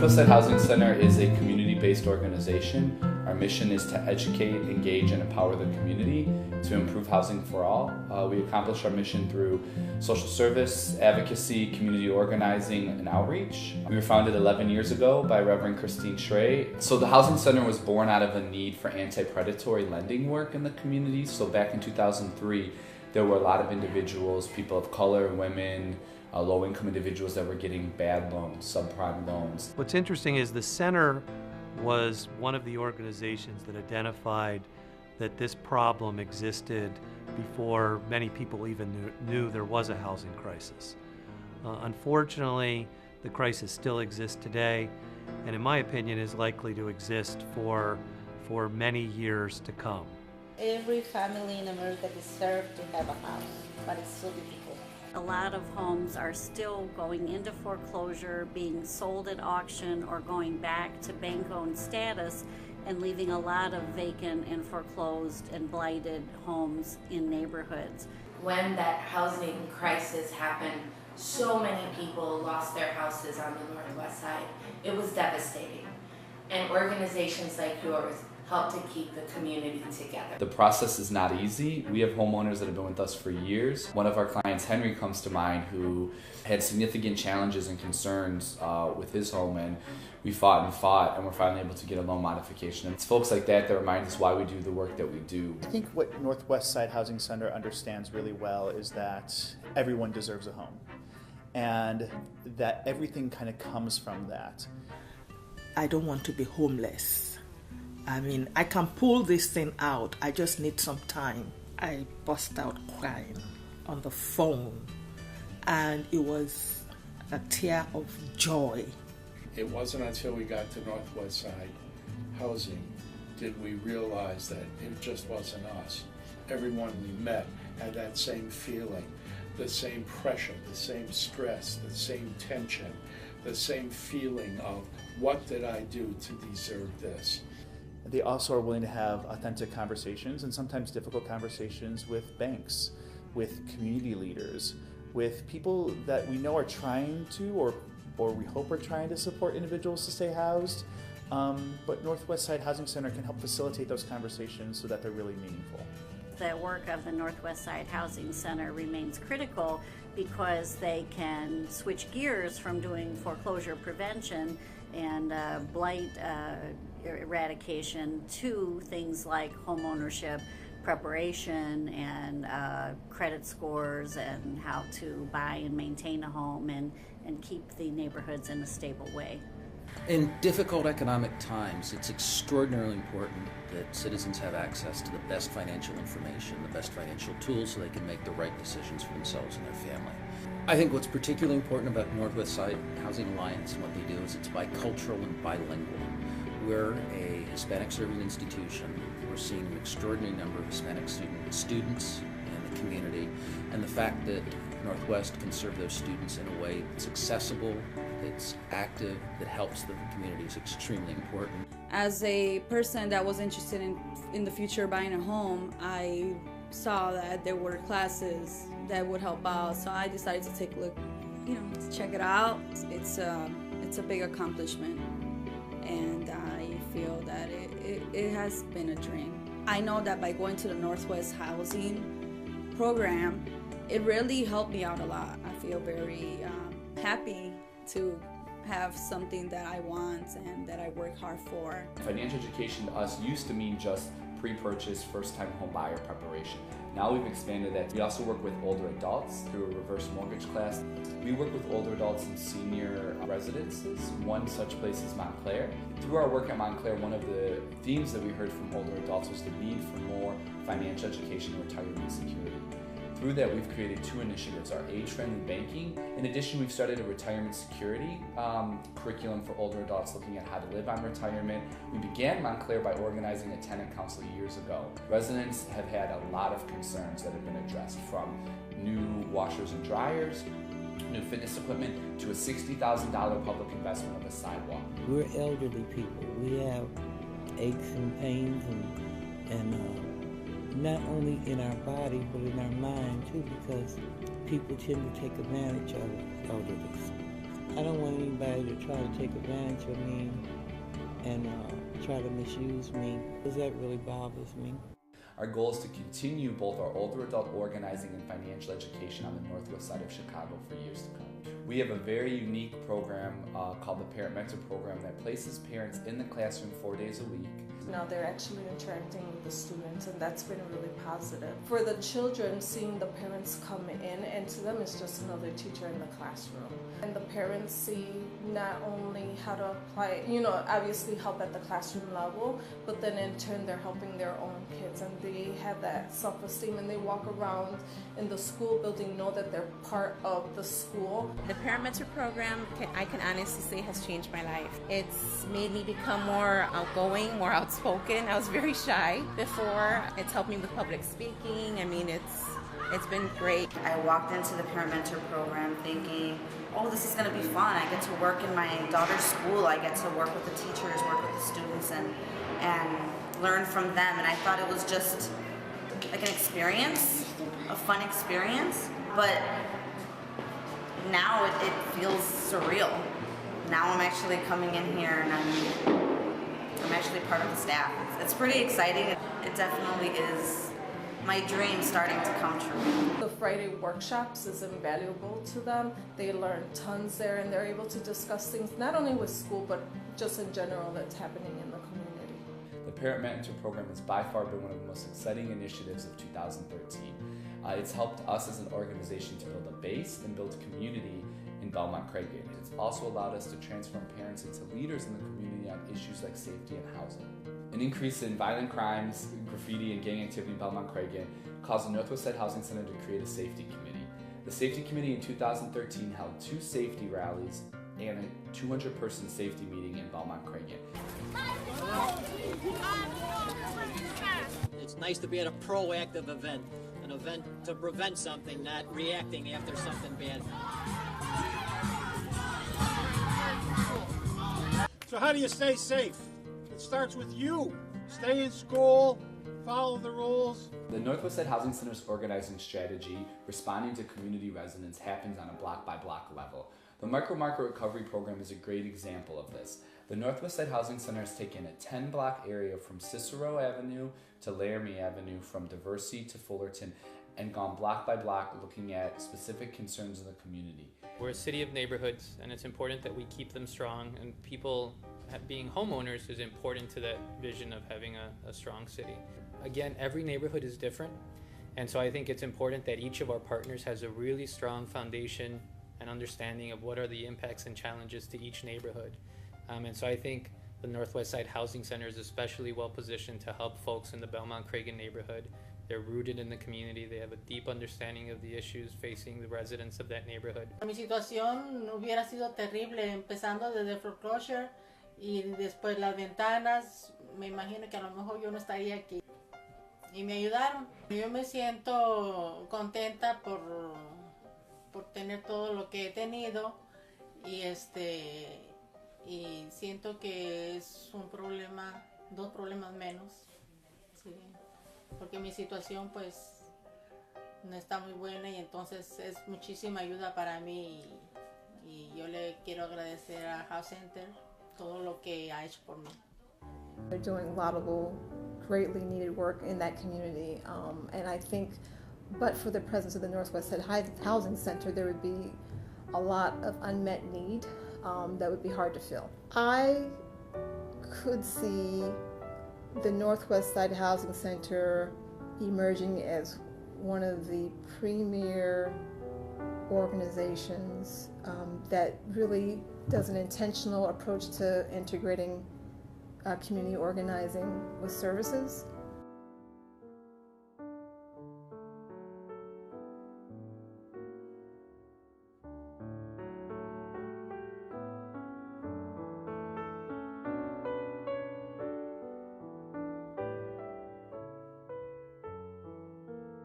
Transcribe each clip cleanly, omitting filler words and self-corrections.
Northwest Side Housing Center is a community-based organization. Our mission is to educate, engage, and empower the community to improve housing for all. We accomplish our mission through social service, advocacy, community organizing, and outreach. We were founded 11 years ago by Reverend Christine Schrey. So the Housing Center was born out of a need for anti-predatory lending work in the community. So back in 2003, there were a lot of individuals, people of color, women, low-income individuals that were getting bad loans, subprime loans. What's interesting is the center was one of the organizations that identified that this problem existed before many people even knew there was a housing crisis. Unfortunately, the crisis still exists today, and in my opinion is likely to exist for many years to come. Every family in America deserves to have a house, but it's so difficult. A lot of homes are still going into foreclosure, being sold at auction, or going back to bank-owned status and leaving a lot of vacant and foreclosed and blighted homes in neighborhoods. When that housing crisis happened, so many people lost their houses on the Northwest Side. It was devastating. And organizations like yours help to keep the community together. The process is not easy. We have homeowners that have been with us for years. One of our clients, Henry, comes to mind, who had significant challenges and concerns with his home, and we fought, and we're finally able to get a loan modification. And it's folks like that that remind us why we do the work that we do. I think what Northwest Side Housing Center understands really well is that everyone deserves a home, and that everything kind of comes from that. I don't want to be homeless. I mean, I can pull this thing out. I just need some time. I burst out crying on the phone, and it was a tear of joy. It wasn't until we got to Northwest Side Housing did we realize that it just wasn't us. Everyone we met had that same feeling, the same pressure, the same stress, the same tension, the same feeling of what did I do to deserve this? They also are willing to have authentic conversations, and sometimes difficult conversations, with banks, with community leaders, with people that we know are trying to, or we hope are trying to support individuals to stay housed. But Northwest Side Housing Center can help facilitate those conversations so that they're really meaningful. The work of the Northwest Side Housing Center remains critical because they can switch gears from doing foreclosure prevention and blight eradication to things like home ownership preparation and credit scores and how to buy and maintain a home and keep the neighborhoods in a stable way. In difficult economic times, it's extraordinarily important that citizens have access to the best financial information, the best financial tools, so they can make the right decisions for themselves and their family. I think what's particularly important about Northwest Side Housing Alliance and what they do is it's bicultural and bilingual. We're a Hispanic serving institution. We're seeing an extraordinary number of Hispanic students in the community, and the fact that Northwest can serve those students in a way that's accessible, that's active, that helps the community is extremely important. As a person that was interested in the future buying a home, I saw that there were classes that would help out, so I decided to take a look, to check it out. It's a big accomplishment, and I feel that it has been a dream. I know that by going to the Northwest Housing program, it really helped me out a lot. I feel very happy to have something that I want and that I work hard for. Financial education to us used to mean just pre-purchase, first-time home buyer preparation. Now we've expanded that. We also work with older adults through a reverse mortgage class. We work with older adults in senior residences. One such place is Montclair. Through our work at Montclair, one of the themes that we heard from older adults was the need for more financial education and retirement security. Through that, we've created two initiatives, our age-friendly banking. In addition, we've started a retirement security curriculum for older adults looking at how to live on retirement. We began Montclair by organizing a tenant council years ago. Residents have had a lot of concerns that have been addressed, from new washers and dryers, new fitness equipment, to a $60,000 public investment of a sidewalk. We're elderly people. We have aches and pains and not only in our body, but in our mind too, because people tend to take advantage of elderly. I don't want anybody to try to take advantage of me and try to misuse me, because that really bothers me. Our goal is to continue both our older adult organizing and financial education on the northwest side of Chicago for years to come. We have a very unique program called the Parent Mentor Program that places parents in the classroom 4 days a week. Now they're actually interacting with the students, and that's been really positive. For the children, seeing the parents come in, and to them it's just another teacher in the classroom. And the parents see not only how to apply, obviously help at the classroom level, but then in turn they're helping their own kids, and they have that self-esteem, and they walk around in the school building, know that they're part of the school. The Parent Mentor Program, I can honestly say, has changed my life. It's made me become more outgoing, more outspoken. I was very shy before. It's helped me with public speaking. I mean, it's been great. I walked into the Parent Mentor Program thinking, oh, this is going to be fun. I get to work in my daughter's school. I get to work with the teachers, work with the students, and learn from them. And I thought it was just like an experience, a fun experience, but now it feels surreal. Now I'm actually coming in here and I'm actually part of the staff. It's pretty exciting. It definitely is my dream starting to come true. The Friday workshops is invaluable to them. They learn tons there, and they're able to discuss things not only with school, but just in general that's happening in the community. The Parent Mentor Program has by far been one of the most exciting initiatives of 2013. It's helped us as an organization to build a base and build community in Belmont-Craigien. It's also allowed us to transform parents into leaders in the community on issues like safety and housing. An increase in violent crimes, graffiti, and gang activity in Belmont-Craigien caused the Northwest Side Housing Center to create a safety committee. The safety committee in 2013 held 2 safety rallies and a 200-person safety meeting in Belmont-Craigien. It's nice to be at a proactive event, an event to prevent something, not reacting after something bad. So how do you stay safe? It starts with you. Stay in school, follow the rules. The Northwest Side Housing Center's organizing strategy, responding to community residents, happens on a block-by-block level. The Micro-Market Recovery Program is a great example of this. The Northwest Side Housing Center has taken a 10-block area from Cicero Avenue to Laramie Avenue, from Diversey to Fullerton, and gone block by block looking at specific concerns in the community. We're a city of neighborhoods, and it's important that we keep them strong, and people being homeowners is important to that vision of having a strong city. Again, every neighborhood is different, and so I think it's important that each of our partners has a really strong foundation and understanding of what are the impacts and challenges to each neighborhood. And so I think the Northwest Side Housing Center is especially well positioned to help folks in the Belmont-Craigien neighborhood. They're rooted in the community. They have a deep understanding of the issues facing the residents of that neighborhood. Mi situación hubiera sido terrible, empezando desde foreclosure y después las ventanas. Me imagino que a lo mejor yo no estaría aquí. Y me ayudaron. Yo me siento contenta por tener todo lo que he tenido y y siento que es un problema, 2 problemas menos, sí, porque mi situación pues no está muy buena y entonces es muchísima ayuda para mí y yo le quiero agradecer a House Center todo lo que ha hecho por mí. They're doing laudable, greatly needed work in that community, and I think but for the presence of the Northwest Side Housing Center, there would be a lot of unmet need that would be hard to fill. I could see the Northwest Side Housing Center emerging as one of the premier organizations that really does an intentional approach to integrating community organizing with services.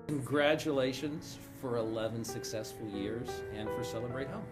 Congratulations for 11 successful years and for Celebrate Home.